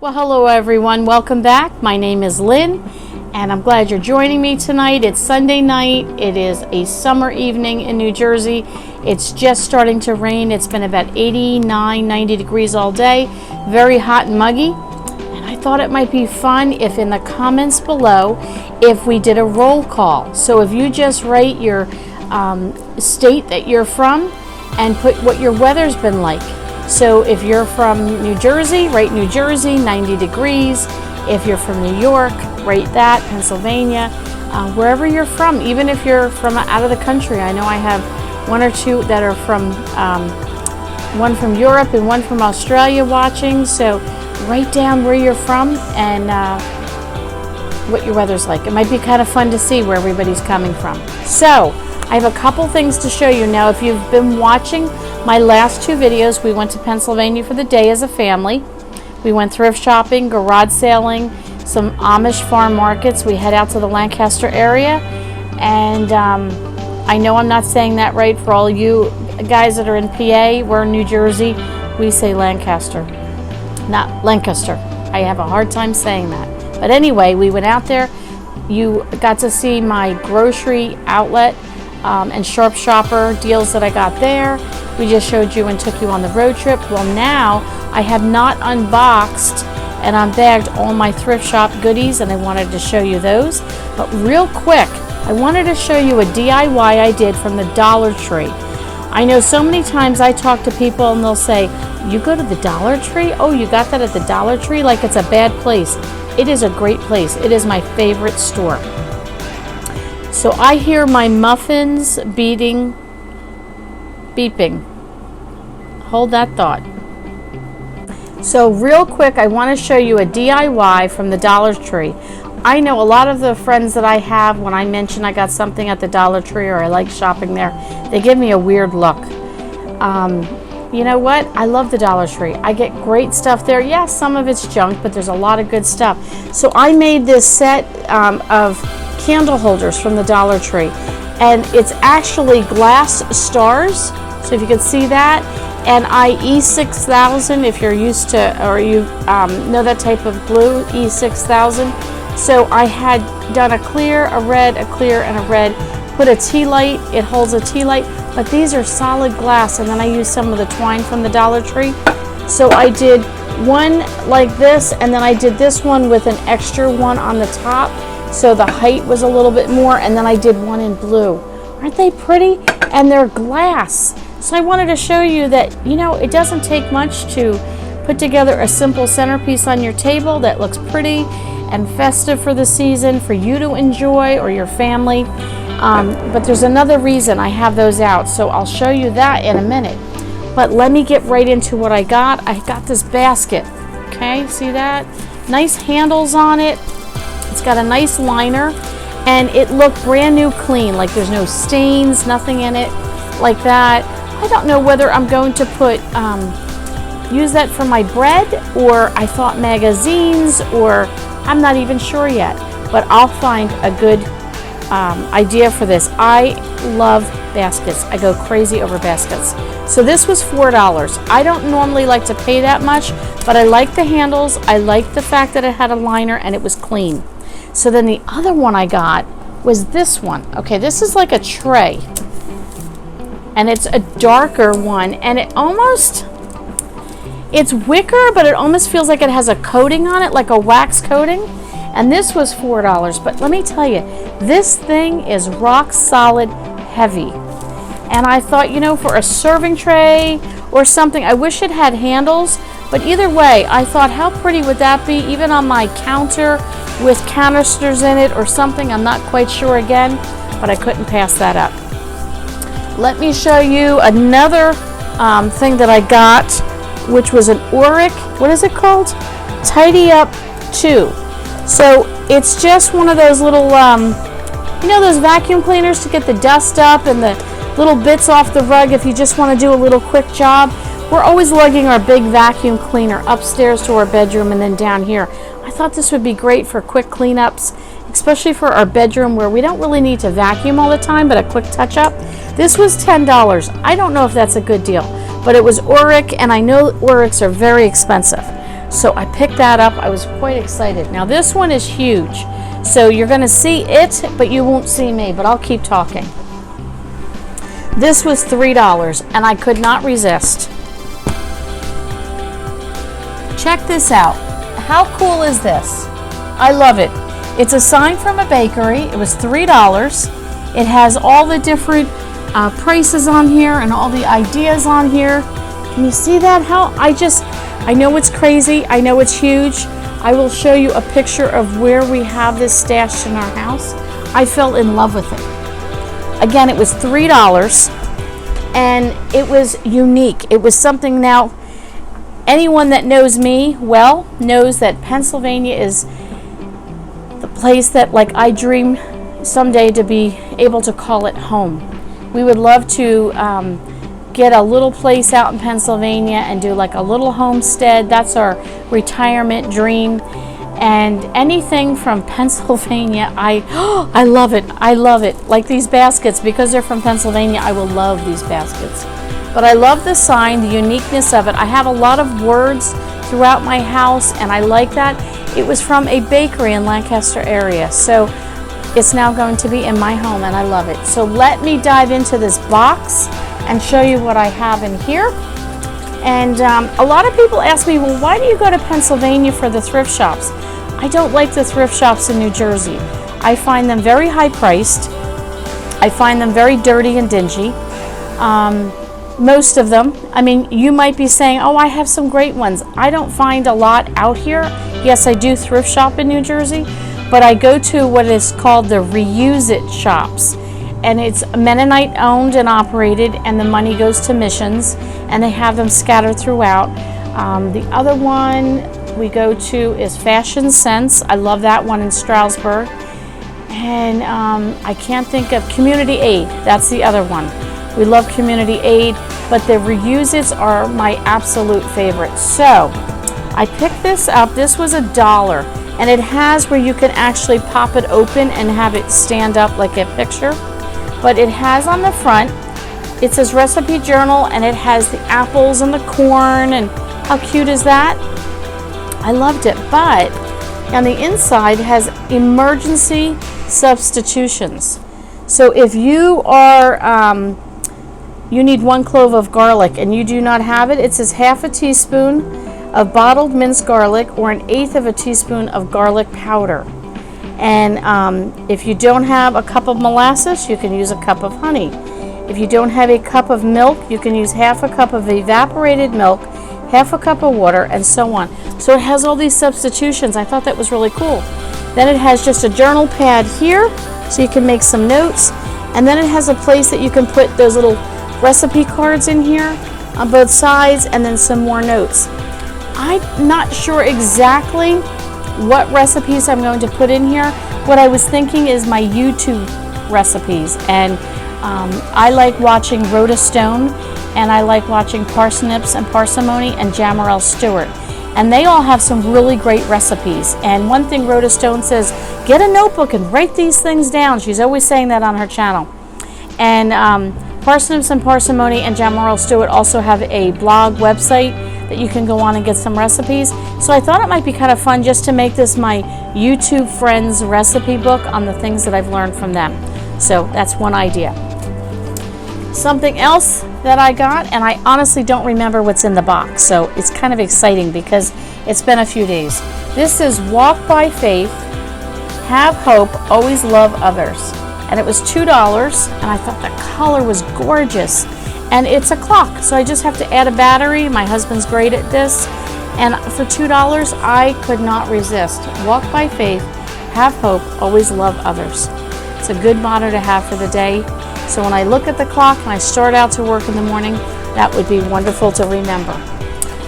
Well, hello everyone. Welcome back. My name is Lynn, and I'm glad you're joining me tonight. It's Sunday night. It is a summer evening in New Jersey. It's just starting to rain. It's been about 89, 90 degrees all day. Very hot and muggy. And I thought it might be fun if in the comments below, if we did a roll call. So if you just write your state that you're from and put what your weather's been like. So if you're from New Jersey, write New Jersey, 90 degrees. If you're from New York, write that, Pennsylvania, wherever you're from, even if you're from out of the country. I know I have one or two that are from, one from Europe and one from Australia watching. So write down where you're from and what your weather's like. It might be kind of fun to see where everybody's coming from. So I have a couple things to show you now. If you've been watching my last two videos, we went to Pennsylvania for the day as a family. We went thrift shopping, garage sailing, some Amish farm markets. We head out to the Lancaster area. And I know I'm not saying that right for all you guys that are in PA. We're in New Jersey. We say Lancaster, not Lancaster. I have a hard time saying that. But anyway, we went out there. You got to see my grocery outlet and Sharp Shopper deals that I got there. We just showed you and took you on the road trip. Well, now I have not unboxed and unbagged all my thrift shop goodies, and I wanted to show you those. But real quick, I wanted to show you a DIY I did from the Dollar Tree. I know so many times I talk to people and they'll say, you go to the Dollar Tree? Oh, you got that at the Dollar Tree? Like it's a bad place. It is a great place. It is my favorite store. So I hear my muffins beeping. Hold that thought. So real quick, I want to show you a DIY from the Dollar Tree. I know a lot of the friends that I have, when I mention I got something at the Dollar Tree or I like shopping there, they give me a weird look. You know what? I love the Dollar Tree. I get great stuff there. Yes, some of it's junk, but there's a lot of good stuff. So I made this set of candle holders from the Dollar Tree, and it's actually glass stars. So if you can see that, and E6000, if you're used to, or you know that type of glue, E6000. So I had done a clear, a red, a clear, and a red. Put a tea light. It holds a tea light, but these are solid glass. And then I used some of the twine from the Dollar Tree. So I did one like this, and then I did this one with an extra one on the top, so the height was a little bit more. And then I did one in blue. Aren't they pretty? And they're glass. So I wanted to show you that, you know, it doesn't take much to put together a simple centerpiece on your table that looks pretty and festive for the season for you to enjoy or your family. But there's another reason I have those out, so I'll show you that in a minute. But let me get right into what I got. I got this basket. Okay, see that? Nice handles on it. It's got a nice liner, and it looked brand new clean, like there's no stains, nothing in it like that. I don't know whether I'm going to put use that for my bread, or I thought magazines, or I'm not even sure yet, but I'll find a good idea for this. I love baskets. I go crazy over baskets. So this was $4. I don't normally like to pay that much, but I like the handles. I like the fact that it had a liner and it was clean. So then the other one I got was this one. Okay, this is like a tray. And it's a darker one, and it's wicker, but it almost feels like it has a coating on it, like a wax coating. And this was $4, but let me tell you, this thing is rock solid heavy. And I thought, you know, for a serving tray or something, I wish it had handles, but either way, I thought, how pretty would that be, even on my counter with canisters in it or something. I'm not quite sure again, but I couldn't pass that up. Let me show you another thing that I got, which was an Auric, what is it called? Tidy Up 2. So it's just one of those little, you know, those vacuum cleaners to get the dust up and the little bits off the rug if you just want to do a little quick job. We're always lugging our big vacuum cleaner upstairs to our bedroom and then down here. I thought this would be great for quick cleanups, especially for our bedroom where we don't really need to vacuum all the time, but a quick touch-up. This was $10. I don't know if that's a good deal, but it was Auric, and I know Aurics are very expensive. So I picked that up. I was quite excited. Now this one is huge. So you're going to see it, but you won't see me, but I'll keep talking. This was $3, and I could not resist. Check this out. How cool is this? I love it. It's a sign from a bakery. It was $3. It has all the different prices on here and all the ideas on here. Can you see that? I know it's crazy. I know it's huge. I will show you a picture of where we have this stashed in our house. I fell in love with it. Again, it was $3, and it was unique. It was something. Now, anyone that knows me well knows that Pennsylvania is the place that, like, I dream someday to be able to call it home. We would love to get a little place out in Pennsylvania and do like a little homestead. That's our retirement dream. And anything from Pennsylvania, I love it. I love it. Like these baskets, because they're from Pennsylvania, I will love these baskets. But I love the sign, the uniqueness of it. I have a lot of words throughout my house, and I like that. It was from a bakery in Lancaster area, so it's now going to be in my home, and I love it. So let me dive into this box and show you what I have in here. And a lot of people ask me, well, why do you go to Pennsylvania for the thrift shops? I don't like the thrift shops in New Jersey. I find them very high priced. I find them very dirty and dingy. Most of them. I mean, you might be saying, oh, I have some great ones. I don't find a lot out here. Yes, I do thrift shop in New Jersey, but I go to what is called the Reuse It shops. And it's Mennonite owned and operated, and the money goes to missions, and they have them scattered throughout. The other one we go to is Fashion Sense. I love that one in Stroudsburg. And I can't think of Community Aid. That's the other one. We love Community Aid, but the Reuse It's are my absolute favorite. So I picked this up. This was $1, and it has where you can actually pop it open and have it stand up like a picture. But it has on the front, it says recipe journal, and it has the apples and the corn, and how cute is that? I loved it. But on the inside, it has emergency substitutions. So if you are you need 1 clove of garlic and you do not have it, it says half a teaspoon of bottled minced garlic or 1/8 of a teaspoon of garlic powder. And if you don't have a cup of molasses, you can use a cup of honey. If you don't have a cup of milk, you can use half a cup of evaporated milk, half a cup of water, and so on. So it has all these substitutions. I thought that was really cool. Then it has just a journal pad here, so you can make some notes. And then it has a place that you can put those little recipe cards in here on both sides, and then some more notes. I'm not sure exactly what recipes I'm going to put in here. What I was thinking is my YouTube recipes, and I like watching Rhoda Stone, and I like watching Parsnips and Parsimony and Jamarelle Stewart, and they all have some really great recipes. And one thing Rhoda Stone says, get a notebook and write these things down. She's always saying that on her channel. And Parsnips and Parsimony and Jamarelle Stewart also have a blog website that you can go on and get some recipes. So I thought it might be kind of fun just to make this my YouTube friends recipe book on the things that I've learned from them. So that's one idea. Something else that I got, and I honestly don't remember what's in the box, so it's kind of exciting because it's been a few days. This is Walk by Faith, Have Hope, Always Love Others. And it was $2, and I thought the color was gorgeous. And it's a clock, so I just have to add a battery. My husband's great at this. And for $2, I could not resist. Walk by faith, have hope, always love others. It's a good motto to have for the day. So when I look at the clock and I start out to work in the morning, that would be wonderful to remember.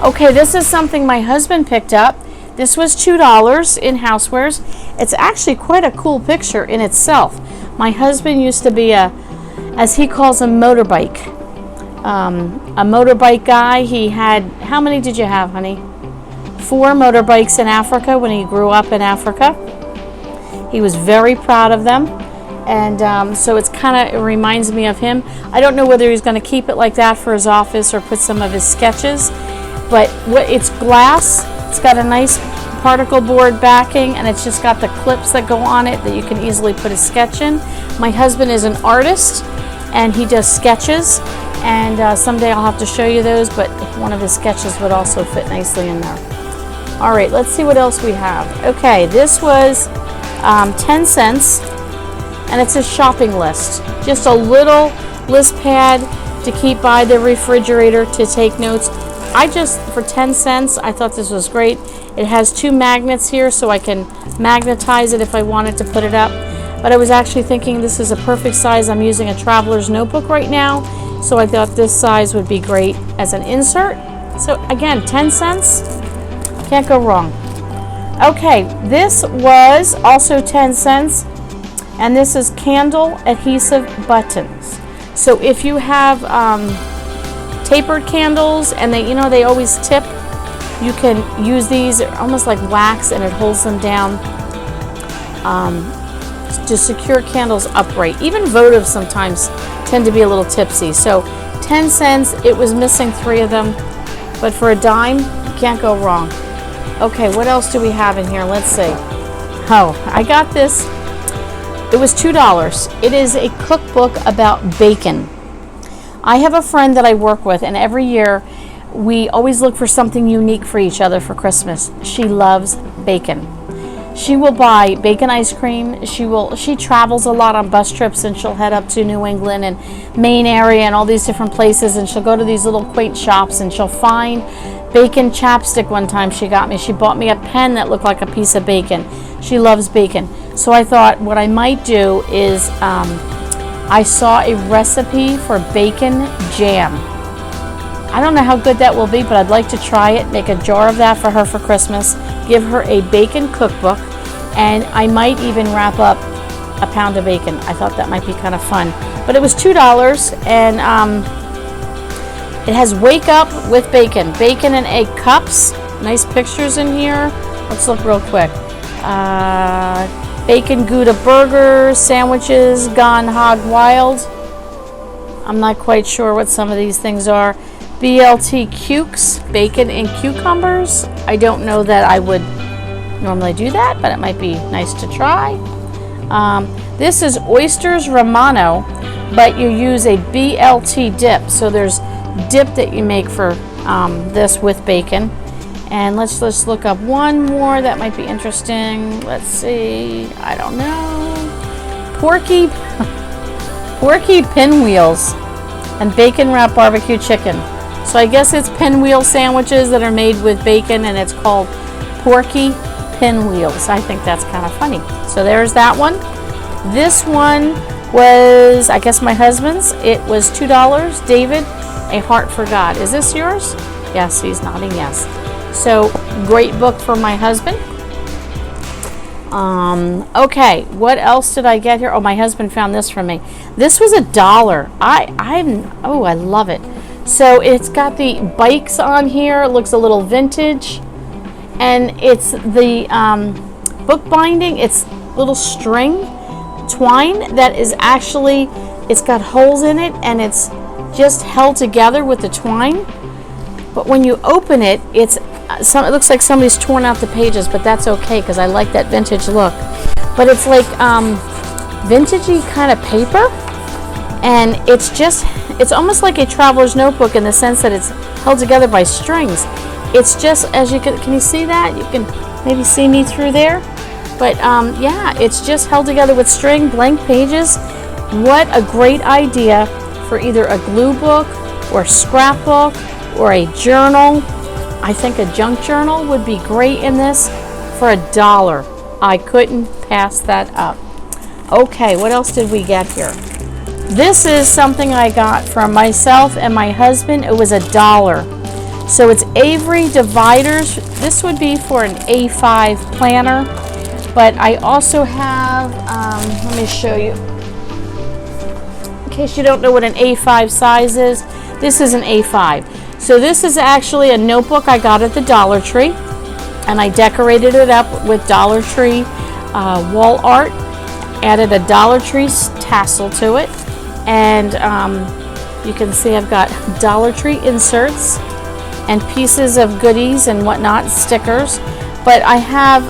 Okay, this is something my husband picked up. This was $2 in housewares. It's actually quite a cool picture in itself. My husband used to be as he calls a motorbike guy. He had, how many did you have, honey? 4 motorbikes in Africa when he grew up in Africa. He was very proud of them. And so it reminds me of him. I don't know whether he's going to keep it like that for his office or put some of his sketches. But it's glass. It's got a nice particle board backing, and it's just got the clips that go on it that you can easily put a sketch in. My husband is an artist, and he does sketches, and someday I'll have to show you those, but one of his sketches would also fit nicely in there. All right, let's see what else we have. Okay, this was 10 cents, and it's a shopping list. Just a little list pad to keep by the refrigerator to take notes. For 10 cents, I thought this was great. It has 2 magnets here, so I can magnetize it if I wanted to put it up. But I was actually thinking this is a perfect size. I'm using a traveler's notebook right now, so I thought this size would be great as an insert. So again, 10 cents, can't go wrong. Okay, this was also 10 cents, and this is candle adhesive buttons. So if you have tapered candles and they always tip, you can use these. They're almost like wax, and it holds them down to secure candles upright. Even votives sometimes tend to be a little tipsy. So 10 cents, it was missing 3 of them, but for a dime, you can't go wrong. Okay, what else do we have in here? Let's see. Oh, I got this. It was $2. It is a cookbook about bacon. I have a friend that I work with, and every year we always look for something unique for each other for Christmas. She loves bacon. She will buy bacon ice cream. She travels a lot on bus trips, and she'll head up to New England and Maine area and all these different places, and she'll go to these little quaint shops, and she'll find bacon chapstick. One time she bought me a pen that looked like a piece of bacon. She loves bacon. So I thought what I might do is I saw a recipe for bacon jam. I don't know how good that will be, but I'd like to try it, make a jar of that for her for Christmas, give her a bacon cookbook, and I might even wrap up a pound of bacon. I thought that might be kind of fun. But it was $2, and it has Wake Up with Bacon. Bacon and egg cups. Nice pictures in here. Let's look real quick. Bacon Gouda burgers, sandwiches, Gone Hog Wild. I'm not quite sure what some of these things are. BLT Cukes, bacon and cucumbers. I don't know that I would normally do that, but it might be nice to try. This is Oysters Romano, but you use a BLT dip. So there's dip that you make for this with bacon. And let's look up one more that might be interesting. Let's see. I don't know. Porky pinwheels and bacon wrapped barbecue chicken. So I guess it's pinwheel sandwiches that are made with bacon, and it's called Porky Pinwheels. I think that's kind of funny. So there's that one. This one was, I guess, my husband's. It was $2. David, A Heart for God. Is this yours? Yes, he's nodding yes. So great book for my husband. Okay, what else did I get here? Oh, my husband found this for me. This was $1. I love it. So it's got the bikes on here. It looks a little vintage, and it's the book binding. It's little string twine that is actually, it's got holes in it, and it's just held together with the twine. But when you open it, it looks like somebody's torn out the pages, but that's okay because I like that vintage look. But it's like vintagey kind of paper, and it's almost like a traveler's notebook in the sense that it's held together by strings. It's just, as you can you see that? You can maybe see me through there. But yeah, it's just held together with string, blank pages. What a great idea for either a glue book or scrapbook or a journal. I think a junk journal would be great in this for $1. I couldn't pass that up. Okay, what else did we get here? This is something I got from myself and my husband. It was $1. So it's Avery dividers. This would be for an A5 planner. But I also have, let me show you. In case you don't know what an A5 size is, this is an A5. So this is actually a notebook I got at the Dollar Tree, and I decorated it up with Dollar Tree wall art, added a Dollar Tree tassel to it, and you can see I've got Dollar Tree inserts, and pieces of goodies and whatnot, stickers. But I have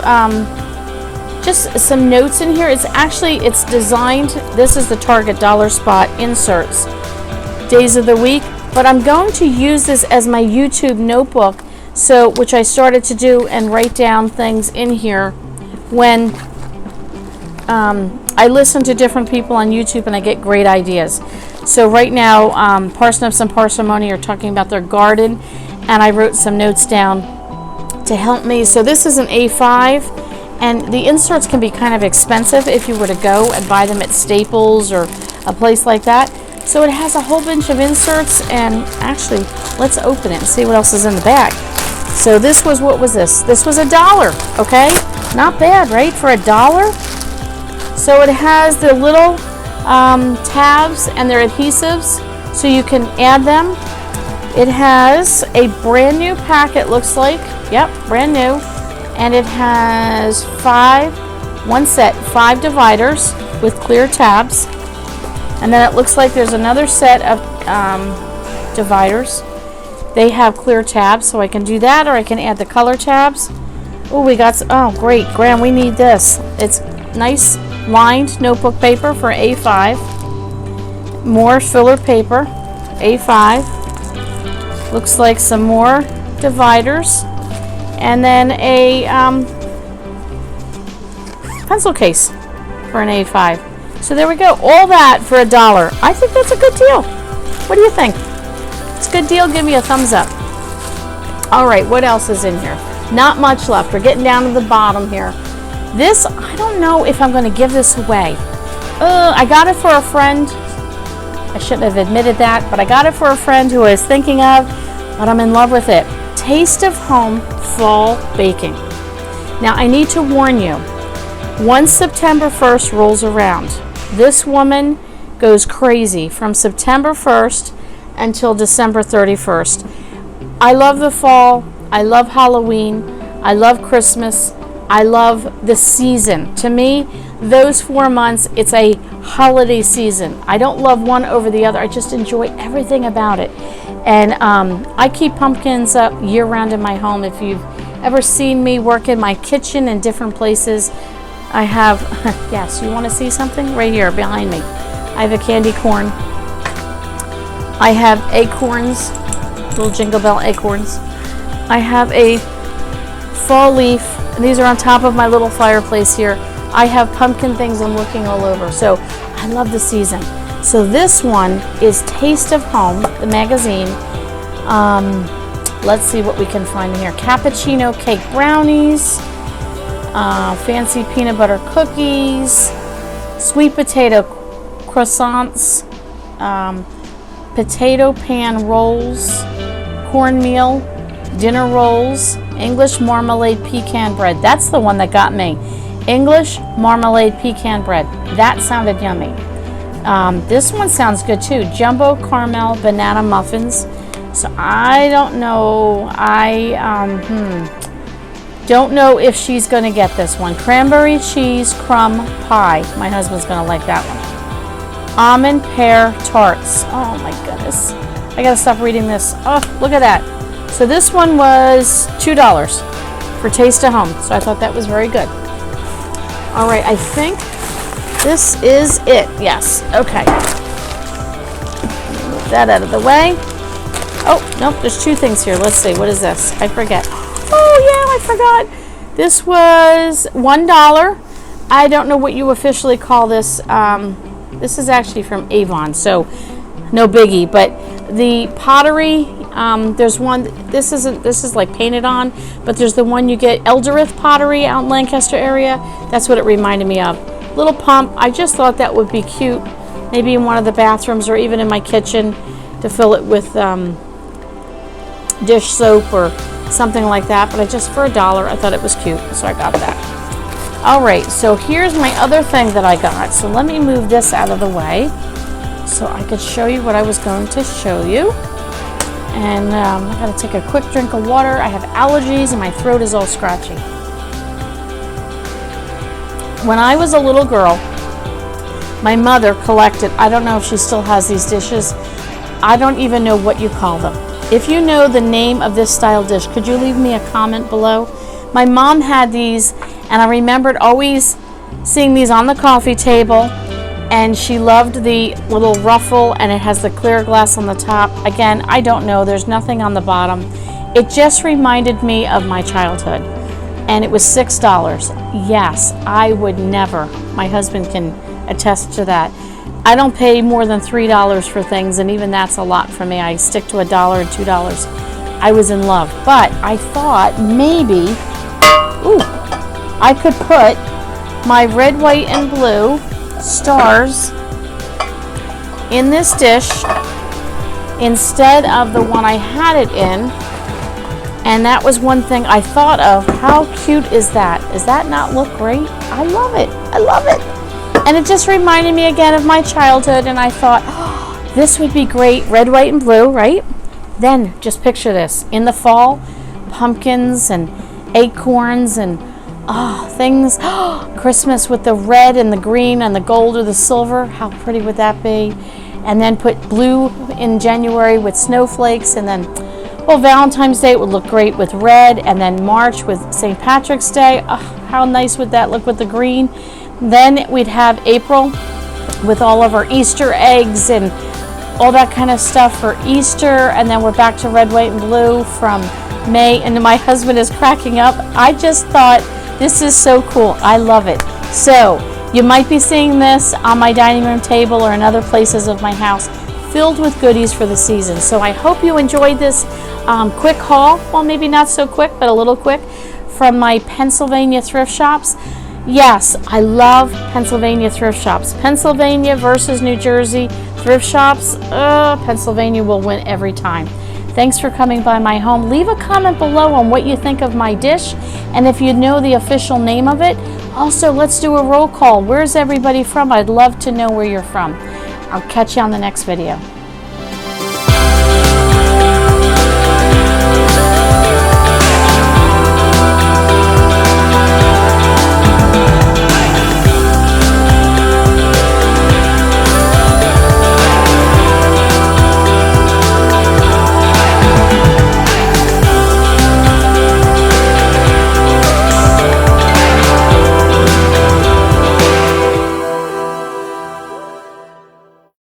just some notes in here. It's designed, this is the Target Dollar Spot inserts, days of the week, but I'm going to use this as my YouTube notebook, so which I started to do and write down things in here when I listen to different people on YouTube and I get great ideas. So right now, Parsnips and Parsimony are talking about their garden, and I wrote some notes down to help me. So this is an A5, and the inserts can be kind of expensive if you were to go and buy them at Staples or a place like that. So it has a whole bunch of inserts, and actually, let's open it and see what else is in the bag. So this was, what was this? This was $1, okay? Not bad, right, for $1? So it has the little tabs and their adhesives, so you can add them. It has a brand new packet, looks like. Yep, brand new. And it has 5 dividers with clear tabs. And then it looks like there's another set of dividers. They have clear tabs, so I can do that, or I can add the color tabs. Oh, we got, oh great, Graham, we need this. It's nice lined notebook paper for A5. More filler paper, A5. Looks like some more dividers. And then a pencil case for an A5. So there we go. All that for $1. I think that's a good deal. What do you think? It's a good deal. Give me a thumbs up. All right, what else is in here? Not much left. We're getting down to the bottom here. This, I don't know if I'm going to give this away. I got it for a friend. I shouldn't have admitted that, but I got it for a friend who I was thinking of, but I'm in love with it. Taste of Home Fall Baking. Now, I need to warn you, once September 1st rolls around, this woman goes crazy from September 1st until December 31st. I love the fall. I love Halloween. I love Christmas. I love the season. To me, those 4 months, it's a holiday season. I don't love one over the other. I just enjoy everything about it. And I keep pumpkins up year-round in my home. If you've ever seen me work in my kitchen in different places, I have, yes, you want to see something? Right here behind me. I have a candy corn. I have acorns, little Jingle Bell acorns. I have a fall leaf, and these are on top of my little fireplace here. I have pumpkin things I'm looking all over. So I love the season. So this one is Taste of Home, the magazine. Let's see what we can find in here. Cappuccino cake brownies, fancy peanut butter cookies, sweet potato croissants, potato pan rolls, cornmeal, dinner rolls, English marmalade pecan bread. That's the one that got me. English marmalade pecan bread. That sounded yummy. This one sounds good too. Jumbo caramel banana muffins. So I don't know. Don't know if she's going to get this one. Cranberry cheese crumb pie. My husband's going to like that one. Almond pear tarts. Oh my goodness. I got to stop reading this. Oh, look at that. So this one was $2 for Taste of Home. So I thought that was very good. All right, I think this is it. Yes. Okay. Move that out of the way. Oh, nope, there's 2 things here. Let's see. What is this? I forget. Oh, yeah, I forgot. This was $1. I don't know what you officially call this. This is actually from Avon, so no biggie. But the pottery, there's one, this is like painted on, but there's the one you get, Elderith pottery out in Lancaster area. That's what it reminded me of. Little pump. I just thought that would be cute, maybe in one of the bathrooms or even in my kitchen to fill it with dish soap or something like that. But for $1, I thought it was cute, so I got that. All right, so here's my other thing that I got. So let me move this out of the way so I could show you what I was going to show you. And I gotta take a quick drink of water. I have allergies and my throat is all scratchy. When I was a little girl, my mother collected, I don't know if she still has these dishes. I don't even know what you call them. If you know the name of this style dish, could you leave me a comment below? My mom had these, and I remembered always seeing these on the coffee table, and she loved the little ruffle, and it has the clear glass on the top. Again, I don't know, there's nothing on the bottom. It just reminded me of my childhood, and it was $6. Yes, I would never. My husband can attest to that. I don't pay more than $3 for things, and even that's a lot for me. I stick to $1 and $2. I was in love, but I thought maybe, I could put my red, white, and blue stars in this dish instead of the one I had it in. And that was one thing I thought of. How cute is that? Does that not look great? I love it. I love it. And it just reminded me again of my childhood, and I thought, oh, this would be great. Red, white, and blue, right? Then just picture this. In the fall, pumpkins and acorns and things. Christmas with the red and the green and the gold or the silver. How pretty would that be? And then put blue in January with snowflakes, and then, well, Valentine's Day, it would look great with red, and then March with St. Patrick's Day. Oh, how nice would that look with the green? Then we'd have April with all of our Easter eggs and all that kind of stuff for Easter, and then we're back to red, white, and blue from May, and my husband is cracking up. I just thought, this is so cool. I love it. So you might be seeing this on my dining room table or in other places of my house, filled with goodies for the season. So I hope you enjoyed this quick haul. Well, maybe not so quick, but a little quick, from my Pennsylvania thrift shops. Yes, I love Pennsylvania thrift shops. Pennsylvania versus New Jersey thrift shops. Pennsylvania will win every time. Thanks for coming by my home. Leave a comment below on what you think of my dish, and if you know the official name of it. Also, let's do a roll call. Where's everybody from? I'd love to know where you're from. I'll catch you on the next video.